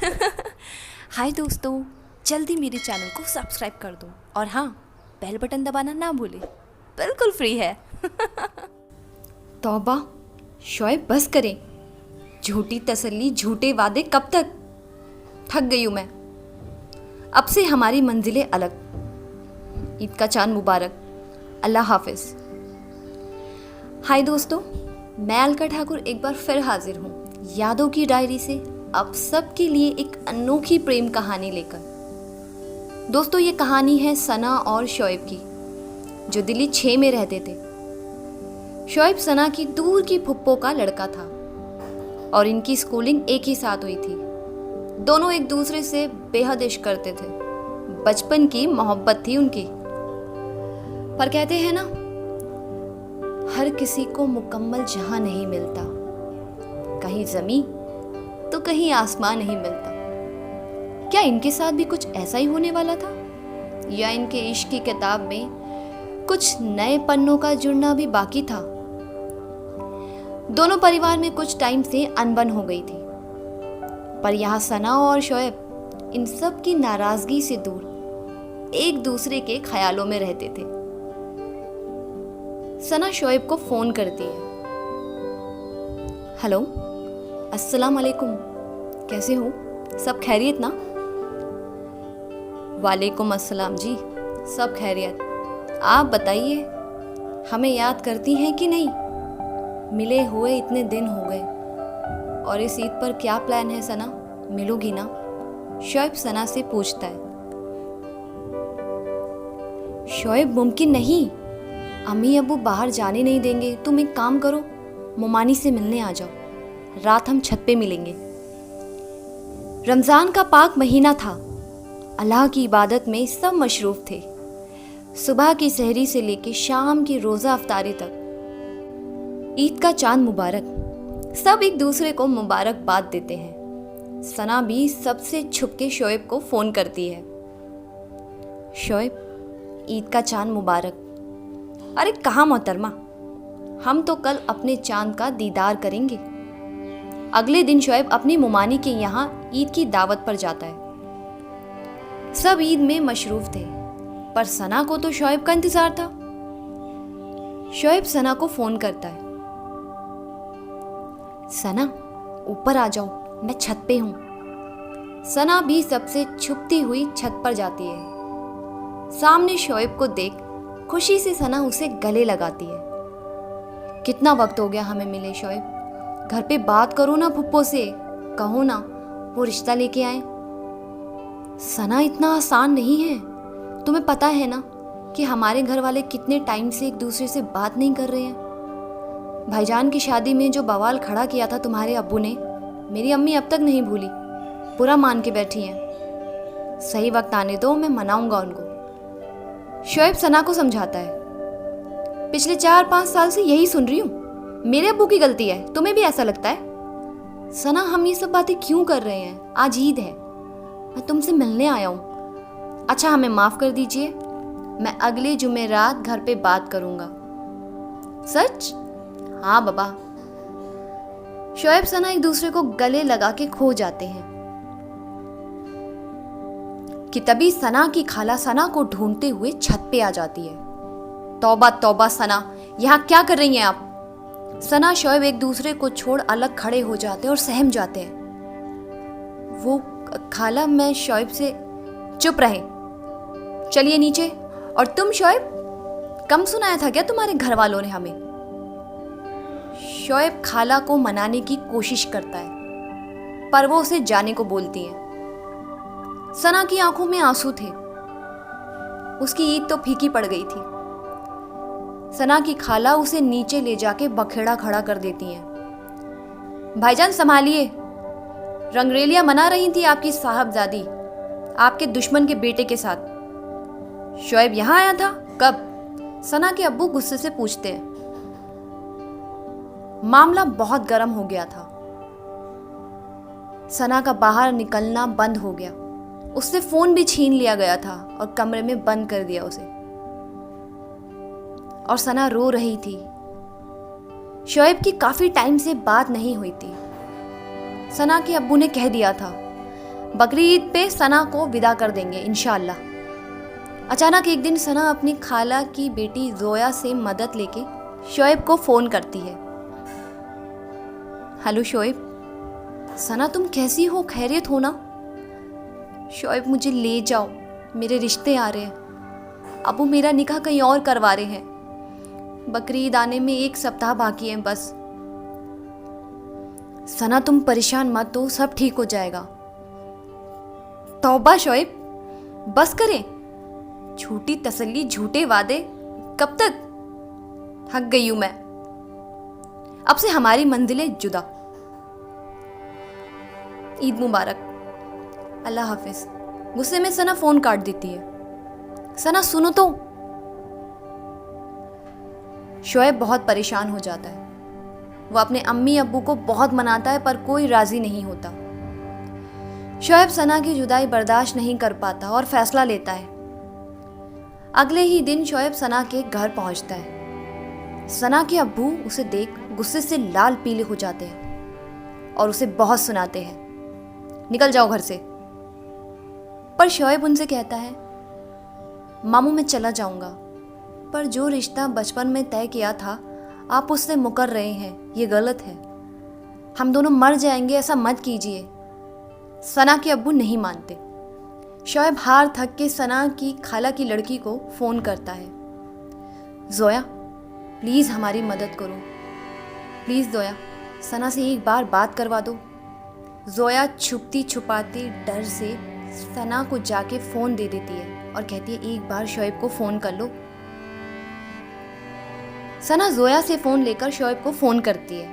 हाय दोस्तों, जल्दी मेरे चैनल को सब्सक्राइब कर दो और हाँ, बेल बटन दबाना ना भूले, बिल्कुल फ्री है। तौबा, शोएब बस करें। झूठी तसल्ली, झूठे वादे कब तक। थक गई हूं मैं। अब से हमारी मंजिलें अलग। ईद का चांद मुबारक। अल्लाह हाफिज। हाय दोस्तों, मैं अलका ठाकुर एक बार फिर हाजिर हूँ यादों की डायरी से आप सबके लिए एक अनोखी प्रेम कहानी लेकर। दोस्तों, ये कहानी है सना और शोएब की, जो दिल्ली 6 में रहते थे। शोएब सना की दूर की फुप्पो का लड़का था और इनकी स्कूलिंग एक ही साथ हुई थी। दोनों एक दूसरे से बेहद इश्क करते थे। बचपन की मोहब्बत थी उनकी। पर कहते हैं ना, हर किसी को मुकम्मल जहां नहीं मिलता। कहीं जमीन तो कहीं आसमान नहीं मिलता। क्या इनके साथ भी कुछ ऐसा ही होने वाला था, या इनके इश्क की किताब में कुछ नए पन्नों का जुड़ना भी बाकी था? दोनों परिवार में कुछ टाइम से अनबन हो गई थी, पर यहाँ सना और शोएब इन सब की नाराजगी से दूर एक दूसरे के ख्यालों में रहते थे। सना शोएब को फोन करती है। हेलो, अस्सलाम वालेकुम, कैसे हो? सब खैरियत ना? वालेकुम अस्सलाम जी, सब खैरियत। आप बताइए, हमें याद करती हैं कि नहीं? मिले हुए इतने दिन हो गए। और इस ईद पर क्या प्लान है सना, मिलोगी ना? शोएब सना से पूछता है। शोएब, मुमकिन नहीं, अम्मी अब्बू बाहर जाने नहीं देंगे। तुम एक काम करो, मोमानी से मिलने आ जाओ। रात हम छत पे मिलेंगे। रमजान का पाक महीना था। अल्लाह की इबादत में सब मशरूफ थे। सुबह की सहरी से लेकर शाम की रोजा अफ्तारी तक। ईद का चांद मुबारक। सब एक दूसरे को मुबारकबाद देते हैं। सना भी सबसे छुप के शोएब को फोन करती है। शोएब, ईद का चांद मुबारक। अरे कहाँ मोहतरमा, हम तो कल अपने चांद का दीदार करेंगे। अगले दिन शोएब अपनी मुमानी के यहाँ ईद की दावत पर जाता है। सब ईद में मशरूफ थे, पर सना को तो शोएब का इंतजार था। शोएब सना को फोन करता है। सना, ऊपर आ जाओ, मैं छत पे हूं। सना भी सबसे छुपती हुई छत पर जाती है। सामने शोएब को देख खुशी से सना उसे गले लगाती है। कितना वक्त हो गया हमें मिले शोएब, घर पे बात करो ना फुप्पो से, कहो ना वो रिश्ता लेके आए। सना, इतना आसान नहीं है। तुम्हें पता है ना कि हमारे घर वाले कितने टाइम से एक दूसरे से बात नहीं कर रहे हैं। भाईजान की शादी में जो बवाल खड़ा किया था तुम्हारे अब्बू ने, मेरी अम्मी अब तक नहीं भूली, पूरा मान के बैठी हैं। सही वक्त आने दो, मैं मनाऊंगा उनको। शोएब सना को समझाता है। पिछले 4-5 साल से यही सुन रही हूँ, मेरे अब्बू की गलती है। तुम्हें भी ऐसा लगता है? सना, हम ये सब बातें क्यों कर रहे हैं? आज ईद है, मैं तुमसे मिलने आया हूँ। अच्छा, हमें माफ कर दीजिए, मैं अगले जुमेरात घर पे बात करूंगा। सच? हाँ बाबा। शोएब सना एक दूसरे को गले लगा के खो जाते हैं कि तभी सना की खाला सना को ढूंढते हुए छत पे आ जाती है। तौबा तौबा सना, यहाँ क्या कर रही हैं आप? सना शोएब एक दूसरे को छोड़ अलग खड़े हो जाते हैं और सहम जाते हैं। वो खाला, मैं शोएब से। चुप रहे, चलिए नीचे। और तुम शोएब, कम सुनाया था क्या तुम्हारे घर वालों ने हमें? शोएब खाला को मनाने की कोशिश करता है, पर वो उसे जाने को बोलती है। सना की आंखों में आंसू थे। उसकी ईद तो फीकी पड़ गई थी। सना की खाला उसे नीचे ले जाके बखेड़ा खड़ा कर देती हैं। भाईजान संभालिए, रंगरेलियां मना रही थी आपकी साहबजादी आपके दुश्मन के बेटे के साथ। शोएब यहाँ आया था? कब? सना के अब्बू गुस्से से पूछते हैं। मामला बहुत गर्म हो गया था। सना का बाहर निकलना बंद हो गया। उससे फोन भी छीन लिया गया था और कमरे में बंद कर दिया उसे। और सना रो रही थी। शोएब की काफी टाइम से बात नहीं हुई थी। सना के अब्बू ने कह दिया था, बकरी ईद पे सना को विदा कर देंगे इंशाल्लाह। अचानक एक दिन सना अपनी खाला की बेटी जोया से मदद लेके शोएब को फ़ोन करती है। हेलो शोएब, सना तुम कैसी हो, खैरियत हो ना? शोएब मुझे ले जाओ, मेरे रिश्ते आ रहे हैं। अबू मेरा निकाह कहीं और करवा रहे हैं। बकरी ईद आने में 1 सप्ताह बाकी है बस। सना तुम परेशान मत हो, सब ठीक हो जाएगा। तौबा शोएब, बस करें। झूठी तसल्ली, झूठे वादे, कब तक? थक गई हूं मैं। अब से हमारी मंजिलें जुदा। ईद मुबारक, अल्लाह हाफिज। गुस्से में सना फोन काट देती है। सना सुनो तो। शोएब बहुत परेशान हो जाता है। वो अपने अम्मी अब्बू को बहुत मनाता है पर कोई राजी नहीं होता। शोएब सना की जुदाई बर्दाश्त नहीं कर पाता और फैसला लेता है। अगले ही दिन शोएब सना के घर पहुंचता है। सना के अब्बू उसे देख गुस्से से लाल पीले हो जाते हैं और उसे बहुत सुनाते हैं, निकल जाओ घर से। पर शोएब उनसे कहता है, मामू मैं चला जाऊंगा, पर जो रिश्ता बचपन में तय किया था आप उससे मुकर रहे हैं, ये गलत है। हम दोनों मर जाएंगे, ऐसा मत कीजिए। सना के अब्बू नहीं मानते। शोएब हार थक के सना की खाला की लड़की को फ़ोन करता है। जोया प्लीज़ हमारी मदद करो, प्लीज़ जोया, सना से एक बार बात करवा दो। जोया छुपती छुपाती डर से सना को जाके फ़ोन दे देती है और कहती है एक बार शोएब को फ़ोन कर लो। सना जोया से फ़ोन लेकर शोएब को फ़ोन करती है।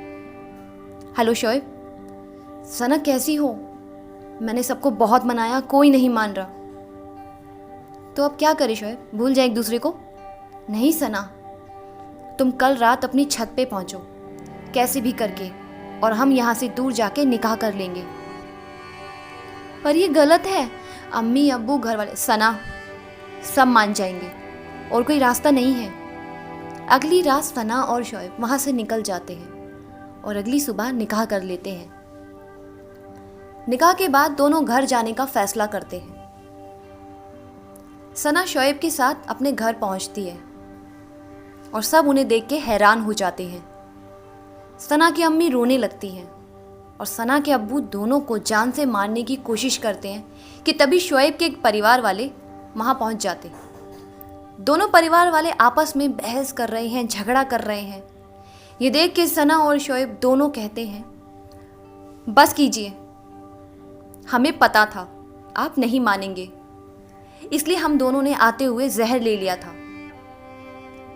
हेलो शोएब, सना कैसी हो? मैंने सबको बहुत मनाया, कोई नहीं मान रहा। तो अब क्या करें शोएब, भूल जाए एक दूसरे को? नहीं सना, तुम कल रात अपनी छत पे पहुंचो कैसे भी करके, और हम यहाँ से दूर जाके निकाह कर लेंगे। पर ये गलत है, अम्मी अब्बू घर वाले। सना सब मान जाएंगे और कोई रास्ता नहीं है। अगली रात सना और शोएब वहाँ से निकल जाते हैं और अगली सुबह निकाह कर लेते हैं। निकाह के बाद दोनों घर जाने का फैसला करते हैं। सना शोएब के साथ अपने घर पहुंचती है और सब उन्हें देख के हैरान हो जाते हैं। सना की अम्मी रोने लगती हैं और सना के अब्बू दोनों को जान से मारने की कोशिश करते हैं कि तभी शोएब के परिवार वाले वहां पहुंच जाते। दोनों परिवार वाले आपस में बहस कर रहे हैं, झगड़ा कर रहे हैं। ये देख के सना और शोएब दोनों कहते हैं, बस कीजिए, हमें पता था आप नहीं मानेंगे, इसलिए हम दोनों ने आते हुए जहर ले लिया था।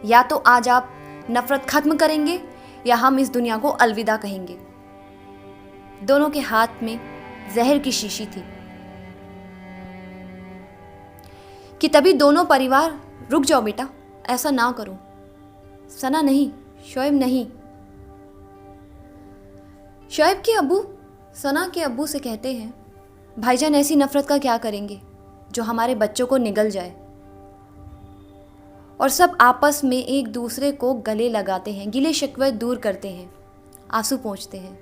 या तो आज आप नफरत खत्म करेंगे या हम इस दुनिया को अलविदा कहेंगे। दोनों के हाथ में जहर की शीशी थी कि तभी दोनों परिवार, रुक जाओ बेटा, ऐसा ना करो। सना नहीं, शोएब नहीं। शोएब के अब्बू सना के अब्बू से कहते हैं, भाईजान ऐसी नफरत का क्या करेंगे जो हमारे बच्चों को निगल जाए। और सब आपस में एक दूसरे को गले लगाते हैं, गिले शिकवे दूर करते हैं, आंसू पोंछते हैं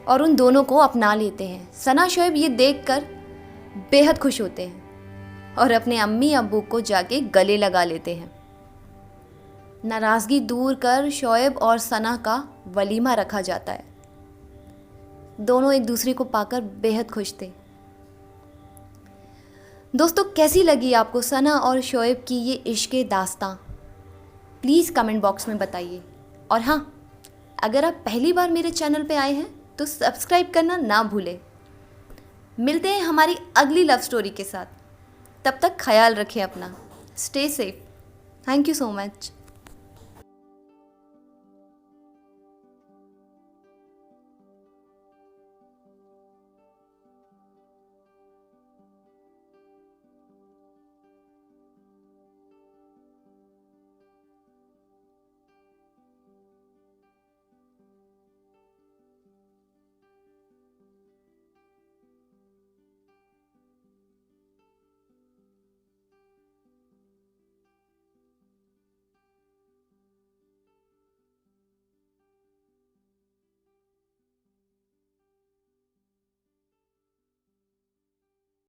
और उन दोनों को अपना लेते हैं। सना शोएब ये देखकर बेहद खुश होते हैं और अपने अम्मी अब्बू को जाके गले लगा लेते हैं। नाराज़गी दूर कर शोएब और सना का वलीमा रखा जाता है। दोनों एक दूसरे को पाकर बेहद खुश थे। दोस्तों कैसी लगी आपको सना और शोएब की ये इश्क़ दास्तां? प्लीज़ कमेंट बॉक्स में बताइए। और हाँ, अगर आप पहली बार मेरे चैनल पे आए हैं तो सब्सक्राइब करना ना भूलें। मिलते हैं हमारी अगली लव स्टोरी के साथ। तब तक ख्याल रखें अपना। Stay safe. Thank you so much.